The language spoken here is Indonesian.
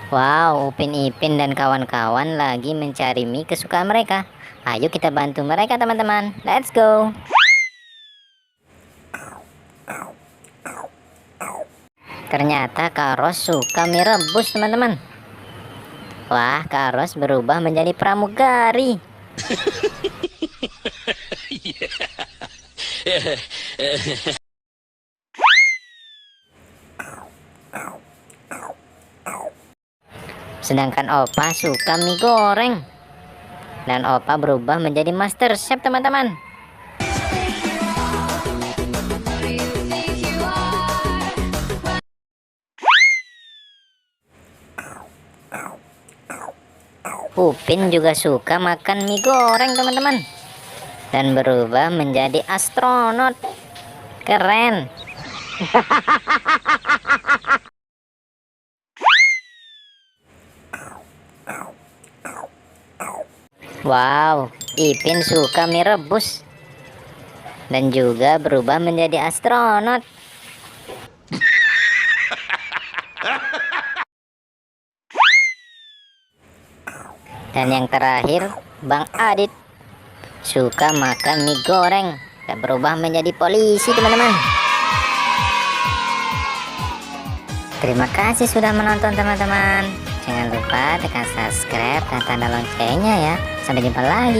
Wow, Upin Ipin dan kawan-kawan lagi mencari mie kesukaan mereka. Ayo kita bantu mereka teman-teman. Let's go. Ternyata Kak Ros suka mie rebus teman-teman. Wah, Kak Ros berubah menjadi pramugari. Sedangkan Opa suka mie goreng. Dan Opa berubah menjadi master chef teman-teman. Upin juga suka makan mie goreng teman-teman. Dan berubah menjadi astronot. Keren. Wow, Ipin suka mie rebus. Dan juga berubah menjadi astronot. Dan yang terakhir, Bang Adit suka makan mie goreng dan berubah menjadi polisi teman-teman. Terima kasih sudah menonton teman-teman. Jangan lupa tekan subscribe dan tanda loncengnya ya. Sampai jumpa lagi.